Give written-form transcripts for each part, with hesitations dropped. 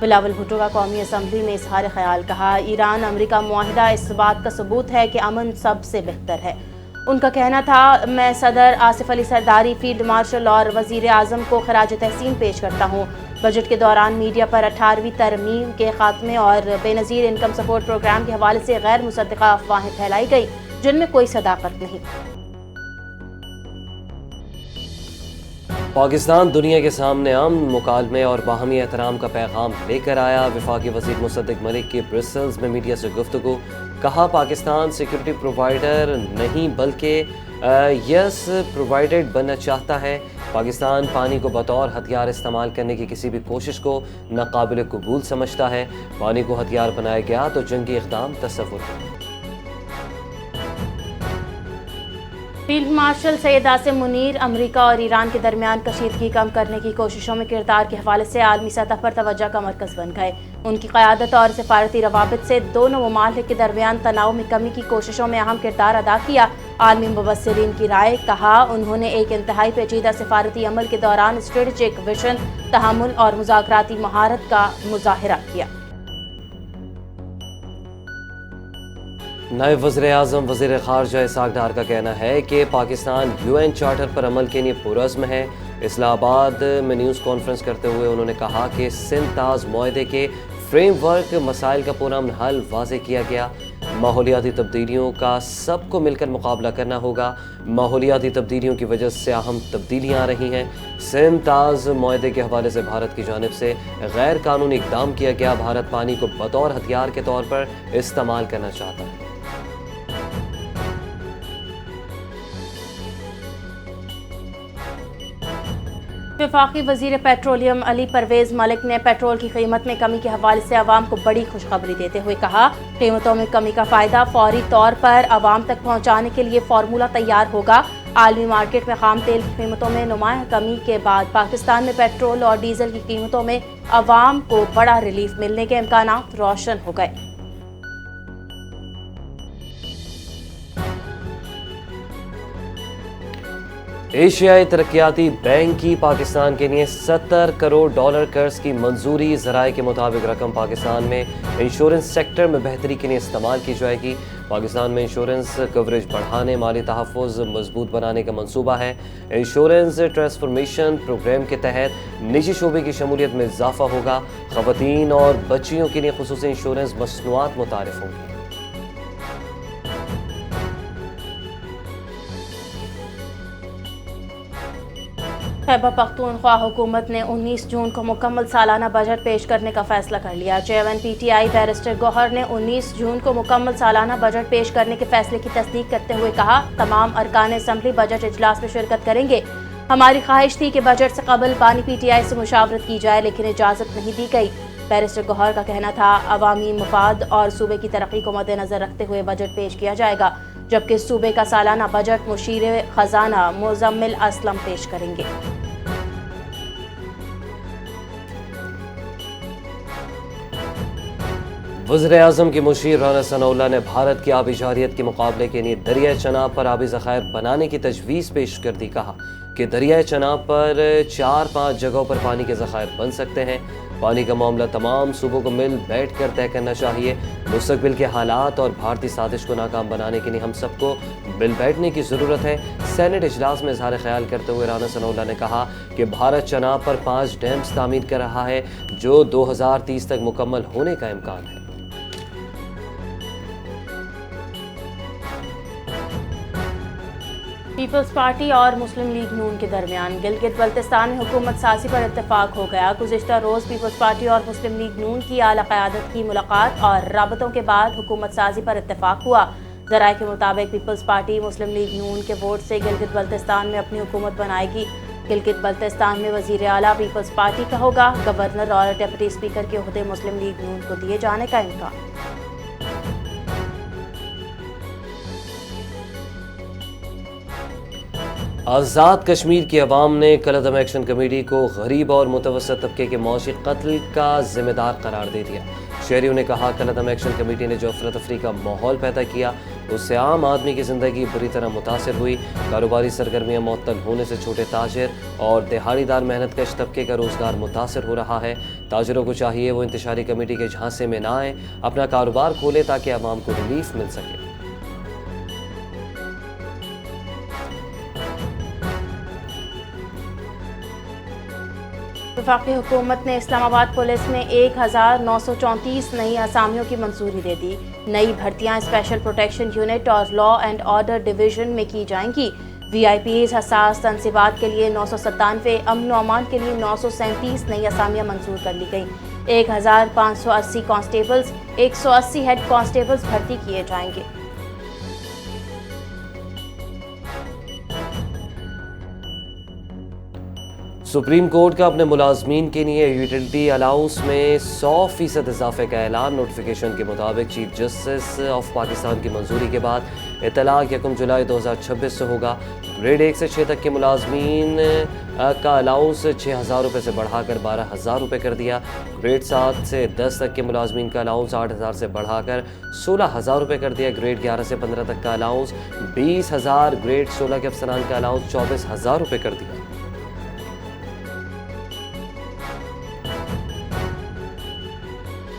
بلاول بھٹو کا قومی اسمبلی میں اظہار خیال، کہا ایران امریکہ معاہدہ اس بات کا ثبوت ہے کہ امن سب سے بہتر ہے۔ ان کا کہنا تھا، میں صدر آصف علی زرداری، فیلڈ مارشل اور وزیر اعظم کو خراج تحسین پیش کرتا ہوں۔ بجٹ کے دوران میڈیا پر 18ویں ترمیم کے خاتمے اور بے نظیر انکم سپورٹ پروگرام کے حوالے سے غیر مصدقہ افواہیں پھیلائی گئی جن میں کوئی صداقت نہیں۔ پاکستان دنیا کے سامنے امن، مکالمے اور باہمی احترام کا پیغام لے کر آیا۔ وفاقی وزیر مصدق ملک کی برسلز میں میڈیا سے گفتگو، کہا پاکستان سیکورٹی پرووائیڈر نہیں بلکہ یس پرووائیڈڈ بننا چاہتا ہے۔ پاکستان پانی کو بطور ہتھیار استعمال کرنے کی کسی بھی کوشش کو ناقابل قبول سمجھتا ہے۔ پانی کو ہتھیار بنایا گیا تو جنگی اقدام تصور ہے۔ فیلڈ مارشل سید عاصم منیر امریکہ اور ایران کے درمیان کشیدگی کم کرنے کی کوششوں میں کردار کے حوالے سے عالمی سطح پر توجہ کا مرکز بن گئے۔ ان کی قیادت اور سفارتی روابط سے دونوں ممالک کے درمیان تناؤ میں کمی کی کوششوں میں اہم کردار ادا کیا۔ عالمی مبصرین کی رائے، کہا انہوں نے ایک انتہائی پیچیدہ سفارتی عمل کے دوران اسٹریٹجک ویژن، تحمل اور مذاکراتی مہارت کا مظاہرہ کیا۔ نائب وزیر اعظم وزیر خارجہ اسحاق ڈار کا کہنا ہے کہ پاکستان UN چارٹر پر عمل کے لیے پرعزم ہے۔ اسلام آباد میں نیوز کانفرنس کرتے ہوئے انہوں نے کہا کہ سندھ تاز معاہدے کے فریم ورک مسائل کا پرامن حل واضح کیا گیا۔ ماحولیاتی تبدیلیوں کا سب کو مل کر مقابلہ کرنا ہوگا۔ ماحولیاتی تبدیلیوں کی وجہ سے اہم تبدیلیاں آ رہی ہیں۔ سندھ تاز معاہدے کے حوالے سے بھارت کی جانب سے غیر قانونی اقدام کیا گیا۔ بھارت پانی کو بطور ہتھیار کے طور پر استعمال کرنا چاہتا ہے۔ وفاقی وزیر پیٹرولیم علی پرویز ملک نے پیٹرول کی قیمت میں کمی کے حوالے سے عوام کو بڑی خوشخبری دیتے ہوئے کہا، قیمتوں میں کمی کا فائدہ فوری طور پر عوام تک پہنچانے کے لیے فارمولہ تیار ہوگا۔ عالمی مارکیٹ میں خام تیل کی قیمتوں میں نمایاں کمی کے بعد پاکستان میں پیٹرول اور ڈیزل کی قیمتوں میں عوام کو بڑا ریلیف ملنے کے امکانات روشن ہو گئے۔ ایشیائی ترقیاتی بینک کی پاکستان کے لیے $70 کروڑ قرض کی منظوری۔ ذرائع کے مطابق رقم پاکستان میں انشورنس سیکٹر میں بہتری کے لیے استعمال کی جائے گی۔ پاکستان میں انشورنس کوریج بڑھانے، مالی تحفظ مضبوط بنانے کا منصوبہ ہے۔ انشورنس ٹرانسفارمیشن پروگرام کے تحت نجی شعبے کی شمولیت میں اضافہ ہوگا۔ خواتین اور بچیوں کے لیے خصوصی انشورنس مصنوعات متعارف ہوں گی۔ خیبر پختونخوا حکومت نے 19 جون کو مکمل سالانہ بجٹ پیش کرنے کا فیصلہ کر لیا۔ چیئرمین PTI بیرسٹر گوہر نے 19 جون کو مکمل سالانہ بجٹ پیش کرنے کے فیصلے کی تصدیق کرتے ہوئے کہا، تمام ارکان اسمبلی بجٹ اجلاس میں شرکت کریں گے۔ ہماری خواہش تھی کہ بجٹ سے قبل بانی PTI سے مشاورت کی جائے، لیکن اجازت نہیں دی گئی۔ بیرسٹر گوہر کا کہنا تھا، عوامی مفاد اور صوبے کی ترقی کو مد نظر رکھتے ہوئے بجٹ پیش کیا جائے گا، جبکہ صوبے کا سالانہ بجٹ مشیر خزانہ مزمل اسلم پیش کریں گے۔ وزیر اعظم کی مشیر رانا ثناء اللہ نے بھارت کی آبی جارحیت کے مقابلے کے لیے دریائے چناب پر آبی ذخائر بنانے کی تجویز پیش کر دی۔ کہا کہ دریائے چناب پر 4-5 جگہوں پر پانی کے ذخائر بن سکتے ہیں۔ پانی کا معاملہ تمام صوبوں کو مل بیٹھ کر طے کرنا چاہیے۔ مستقبل کے حالات اور بھارتی سازش کو ناکام بنانے کے لیے ہم سب کو مل بیٹھنے کی ضرورت ہے۔ سینٹ اجلاس میں اظہار خیال کرتے ہوئے رانا ثناء اللہ نے کہا کہ بھارت چناب پر 5 ڈیمز تعمیر کر رہا ہے جو 2030 تک مکمل ہونے کا امکان ہے۔ پیپلز پارٹی اور مسلم لیگ نون کے درمیان گلگت بلتستان میں حکومت سازی پر اتفاق ہو گیا۔ گزشتہ روز پیپلز پارٹی اور مسلم لیگ نون کی اعلیٰ قیادت کی ملاقات اور رابطوں کے بعد حکومت سازی پر اتفاق ہوا۔ ذرائع کے مطابق پیپلز پارٹی مسلم لیگ نون کے ووٹ سے گلگت بلتستان میں اپنی حکومت بنائے گی۔ گلگت بلتستان میں وزیر اعلیٰ پیپلز پارٹی کا ہوگا۔ گورنر اور ڈپٹی اسپیکر کے عہدے مسلم لیگ نون کو دیے جانے کا امکان۔ آزاد کشمیر کی عوام نے کالعدم ایکشن کمیٹی کو غریب اور متوسط طبقے کے معاشی قتل کا ذمہ دار قرار دے دیا۔ شہریوں نے کہا، کالعدم ایکشن کمیٹی نے جو افراتفری کا ماحول پیدا کیا اس سے عام آدمی کی زندگی بری طرح متاثر ہوئی۔ کاروباری سرگرمیاں معطل ہونے سے چھوٹے تاجر اور دہاڑی دار محنت کش طبقے کا روزگار متاثر ہو رہا ہے۔ تاجروں کو چاہیے وہ انتشاری کمیٹی کے جھانسے میں نہ آئیں، اپنا کاروبار کھولیں تاکہ عوام کو ریلیف مل سکے۔ وفاقی حکومت نے اسلام آباد پولیس میں 1934 نئی اسامیوں کی منظوری دے دی۔ نئی بھرتیاں اسپیشل پروٹیکشن یونٹ اور لا اینڈ آرڈر ڈویژن میں کی جائیں گی۔ وی آئی پیز حساس تنصیبات کے لیے 997، امن و امان کے لیے 937 نئی اسامیاں منظور کر لی گئیں۔ 1580 کانسٹیبلز، 180 ہیڈ کانسٹیبلز بھرتی کیے جائیں گے۔ سپریم کورٹ کا اپنے ملازمین کے لیے یوٹیلٹی الاؤنس میں 100% اضافے کا اعلان۔ نوٹیفیکیشن کے مطابق چیف جسٹس آف پاکستان کی منظوری کے بعد اطلاق 1 جولائی 2026 سے ہوگا۔ گریڈ 1 سے 6 تک کے ملازمین کا الاؤنس 6,000 روپے سے بڑھا کر 12,000 روپے کر دیا۔ گریڈ 7 سے 10 تک کے ملازمین کا الاؤنس 8,000 سے بڑھا کر 16,000 روپے کر دیا۔ گریڈ 11 سے 15 تک کا الاؤنس 20,000، گریڈ 16 کے افسران کا الاؤنس 24,000 روپے کر دیا۔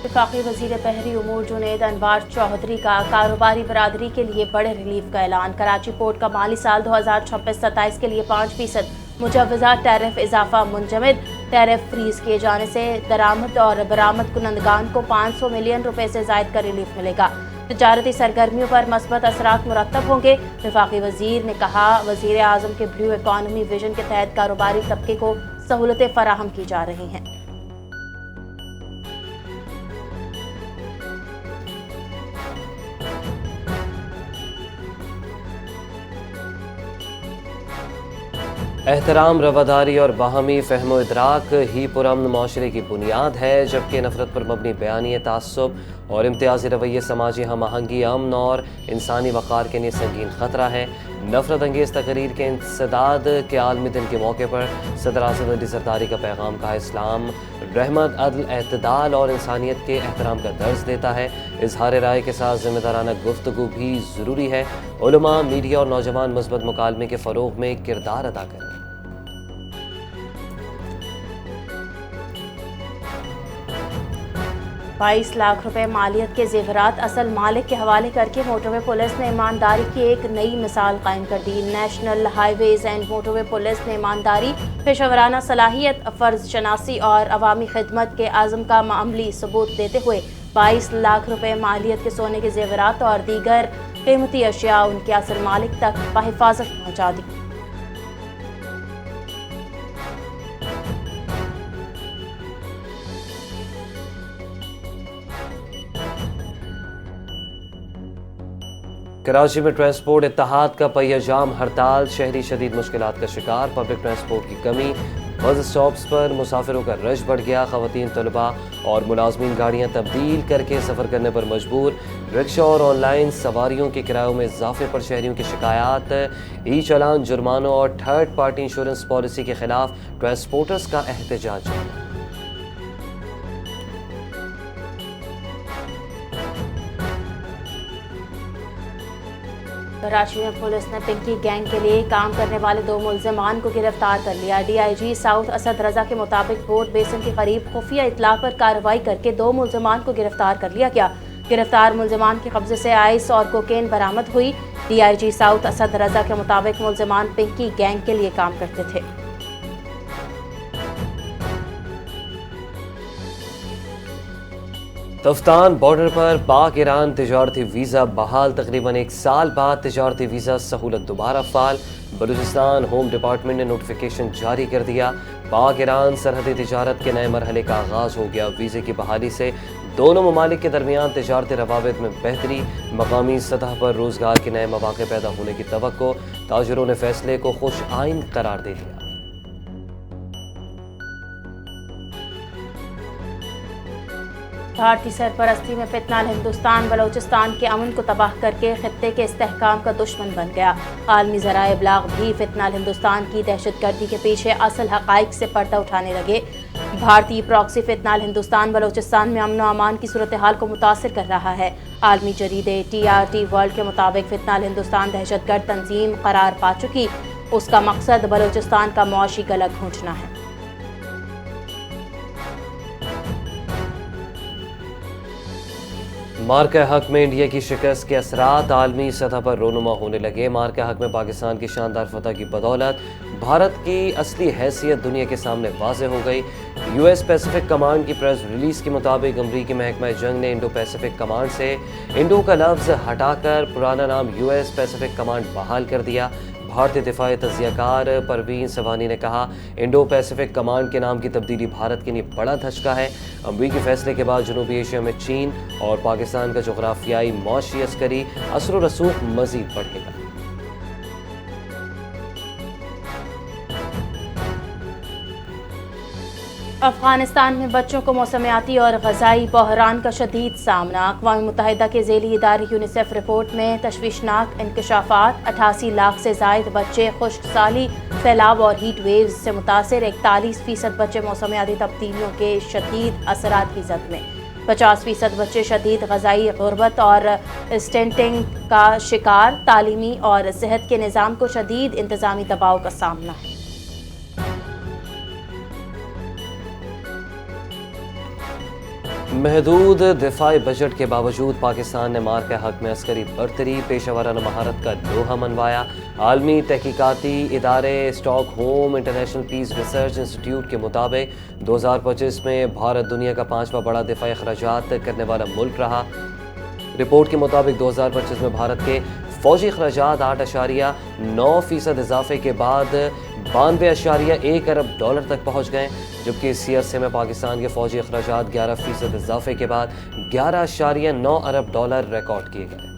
وفاقی وزیر بحری امور جنید انوار چودھری کا کاروباری برادری کے لیے بڑے ریلیف کا اعلان۔ کراچی پورٹ کا مالی سال 2026-27 کے لیے 5% مجوزہ ٹیرف اضافہ منجمد۔ ٹیرف فریز کیے جانے سے درآمد اور برآمد کنندگان کو 500 ملین روپے سے زائد کا ریلیف ملے گا۔ تجارتی سرگرمیوں پر مثبت اثرات مرتب ہوں گے۔ وفاقی وزیر نے کہا، وزیر اعظم کے بلیو اکانومی ویژن کے تحت کاروباری طبقے کو سہولتیں فراہم کی جا رہی ہیں۔ احترام، رواداری اور باہمی فہم و ادراک ہی پرامن معاشرے کی بنیاد ہے، جبکہ نفرت پر مبنی بیانیے، تعصب اور امتیازی رویے سماجی ہم آہنگی، امن اور انسانی وقار کے لیے سنگین خطرہ ہے۔ نفرت انگیز تقریر کے انسداد کے عالمی دن کے موقع پر صدر اسد علی زرداری کا پیغام کہا، اسلام رحمت، عدل، اعتدال اور انسانیت کے احترام کا درس دیتا ہے۔ اظہار رائے کے ساتھ ذمہ دارانہ گفتگو بھی ضروری ہے۔ علماء، میڈیا اور نوجوان مثبت مکالمے کے فروغ میں کردار ادا کریں۔ 22 لاکھ روپے مالیت کے زیورات اصل مالک کے حوالے کر کے موٹر وے پولیس نے ایمانداری کی ایک نئی مثال قائم کر دی۔ National highways and motorway police نے ایمانداری، پیشہ ورانہ صلاحیت، فرض شناسی اور عوامی خدمت کے عزم کا عملی ثبوت دیتے ہوئے 22 لاکھ روپے مالیت کے سونے کے زیورات اور دیگر قیمتی اشیاء ان کے اصل مالک تک بحفاظت پہنچا دی۔ کراچی میں ٹرانسپورٹ اتحاد کا پہیہ جام ہڑتال، شہری شدید مشکلات کا شکار۔ پبلک ٹرانسپورٹ کی کمی، بس اسٹاپس پر مسافروں کا رش بڑھ گیا۔ خواتین، طلباء اور ملازمین گاڑیاں تبدیل کر کے سفر کرنے پر مجبور۔ رکشہ اور آن لائن سواریوں کے کرایوں میں اضافے پر شہریوں کی شکایات۔ ای چالان، جرمانوں اور تھرڈ پارٹی انشورنس پالیسی کے خلاف ٹرانسپورٹرز کا احتجاج۔ کراچی میں پولیس نے پنکی گینگ کے لیے کام کرنے والے 2 ملزمان کو گرفتار کر لیا۔ D I G south Asad Raza کے مطابق بورڈ بیسن کے قریب خفیہ اطلاع پر کارروائی کر کے 2 ملزمان کو گرفتار کر لیا گیا۔ گرفتار ملزمان کے قبضے سے آئس اور کوکین برآمد ہوئی۔ D I G south Asad Raza کے مطابق ملزمان پنکی گینگ کے لیے کام کرتے تھے۔ تفتان بارڈر پر پاک ایران تجارتی ویزا بحال۔ تقریباً 1 سال بعد تجارتی ویزا سہولت دوبارہ فعال۔ بلوچستان ہوم ڈپارٹمنٹ نے نوٹیفیکیشن جاری کر دیا۔ پاک ایران سرحدی تجارت کے نئے مرحلے کا آغاز ہو گیا۔ ویزے کی بحالی سے دونوں ممالک کے درمیان تجارتی روابط میں بہتری، مقامی سطح پر روزگار کے نئے مواقع پیدا ہونے کی توقع۔ تاجروں نے فیصلے کو خوش آئند قرار دے دیا۔ بھارتی سرپرستی میں فتنہ ہندوستان بلوچستان کے امن کو تباہ کر کے خطے کے استحکام کا دشمن بن گیا۔ عالمی ذرائع ابلاغ بھی فتنہ ہندوستان کی دہشت گردی کے پیچھے اصل حقائق سے پردہ اٹھانے لگے۔ بھارتی پراکسی فتنال ہندوستان بلوچستان میں امن و امان کی صورتحال کو متاثر کر رہا ہے۔ عالمی جریدے TRT ورلڈ کے مطابق فتنال ہندوستان دہشت گرد تنظیم قرار پا چکی، اس کا مقصد بلوچستان کا معاشی گلا گھونچنا ہے۔ مارکہ حق میں انڈیا کی شکست کے اثرات عالمی سطح پر رونما ہونے لگے۔ مارکہ حق میں پاکستان کی شاندار فتح کی بدولت بھارت کی اصلی حیثیت دنیا کے سامنے واضح ہو گئی۔ US پیسیفک کمانڈ کی پریس ریلیز کے مطابق امریکی محکمہ جنگ نے انڈو پیسیفک کمانڈ سے انڈو کا لفظ ہٹا کر پرانا نام US پیسیفک کمانڈ بحال کر دیا۔ بھارتی دفاعی تجزیہ کار پروین سوانی نے کہا، انڈو پیسیفک کمانڈ کے نام کی تبدیلی بھارت کے لیے بڑا دھچکا ہے۔ امریکی فیصلے کے بعد جنوبی ایشیا میں چین اور پاکستان کا جغرافیائی معاشی عسکری اثر و رسوخ مزید بڑھے گا۔ افغانستان میں بچوں کو موسمیاتی اور غذائی بحران کا شدید سامنا۔ اقوام متحدہ کے ذیلی ادارے یونیسیف رپورٹ میں تشویشناک انکشافات۔ 88 لاکھ سے زائد بچے خشک سالی، سیلاب اور ہیٹ ویوز سے متاثر۔ 41% بچے موسمیاتی تبدیلیوں کے شدید اثرات کی زد میں۔ 50% بچے شدید غذائی غربت اور اسٹنٹنگ کا شکار۔ تعلیمی اور صحت کے نظام کو شدید انتظامی دباؤ کا سامنا ہے۔ محدود دفاعی بجٹ کے باوجود پاکستان نے مارکہ حق میں عسکری برتری، پیشہ ورانہ مہارت کا لوہا منوایا۔ عالمی تحقیقاتی ادارے stock home international peace research institute کے مطابق 2025 میں بھارت دنیا کا 5واں بڑا دفاعی اخراجات کرنے والا ملک رہا۔ رپورٹ کے مطابق 2025 میں بھارت کے فوجی اخراجات 8.9% اضافے کے بعد 92.1 ارب ڈالر تک پہنچ گئے، جبکہ اسی عرصے میں پاکستان کے فوجی اخراجات 11% اضافے کے بعد 11.9 ارب ڈالر ریکارڈ کیے گئے۔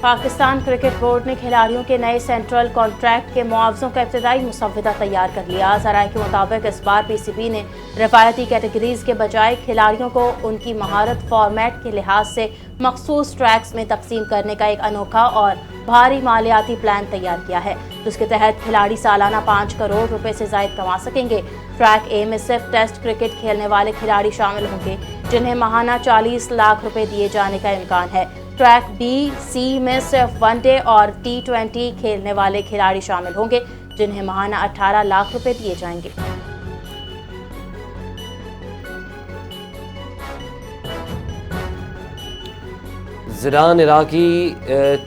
پاکستان کرکٹ بورڈ نے کھلاڑیوں کے نئے سینٹرل کانٹریکٹ کے معاوضوں کا ابتدائی مسودہ تیار کر لیا۔ ذرائع کے مطابق اس بار PCB نے روایتی کیٹیگریز کے بجائے کھلاڑیوں کو ان کی مہارت فارمیٹ کے لحاظ سے مخصوص ٹریکس میں تقسیم کرنے کا ایک انوکھا اور بھاری مالیاتی پلان تیار کیا ہے، جس کے تحت کھلاڑی سالانہ 5 کروڑ روپے سے زائد کما سکیں گے۔ ٹریک A میں صرف ٹیسٹ کرکٹ کھیلنے والے کھلاڑی شامل ہوں گے، جنہیں ماہانہ 40 لاکھ روپے دیے جانے کا امکان ہے۔ ٹریک B C میں صرف ون ڈے اور T20 کھیلنے والے کھلاڑی شامل ہوں گے، جنہیں ماہانہ 18 لاکھ روپے دیے جائیں گے۔ زیدان عراقی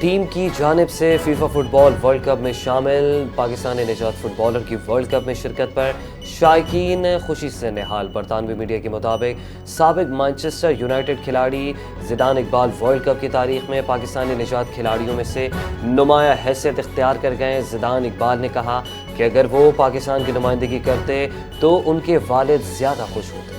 ٹیم کی جانب سے فیفا فٹ بال ورلڈ کپ میں شامل۔ پاکستانی نژاد فٹ بالر کی ورلڈ کپ میں شرکت پر شائقین خوشی سے نہال۔ برطانوی میڈیا کے مطابق سابق مانچسٹر یونائیٹڈ کھلاڑی زیدان اقبال ورلڈ کپ کی تاریخ میں پاکستانی نژاد کھلاڑیوں میں سے نمایاں حیثیت اختیار کر گئے۔ زیدان اقبال نے کہا کہ اگر وہ پاکستان کی نمائندگی کرتے تو ان کے والد زیادہ خوش ہوتے۔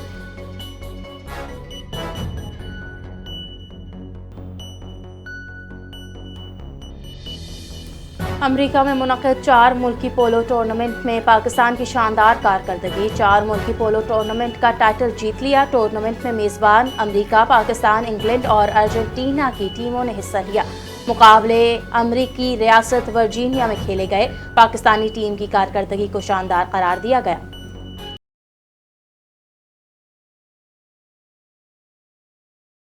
امریکہ میں منعقد 4 ملکی پولو ٹورنامنٹ میں پاکستان کی شاندار کارکردگی۔ 4 ملکی پولو ٹورنامنٹ کا ٹائٹل جیت لیا۔ ٹورنامنٹ میں میزبان امریکہ، پاکستان، انگلینڈ اور ارجنٹینا کی ٹیموں نے حصہ لیا۔ مقابلے امریکی ریاست ورجینیا میں کھیلے گئے۔ پاکستانی ٹیم کی کارکردگی کو شاندار قرار دیا گیا۔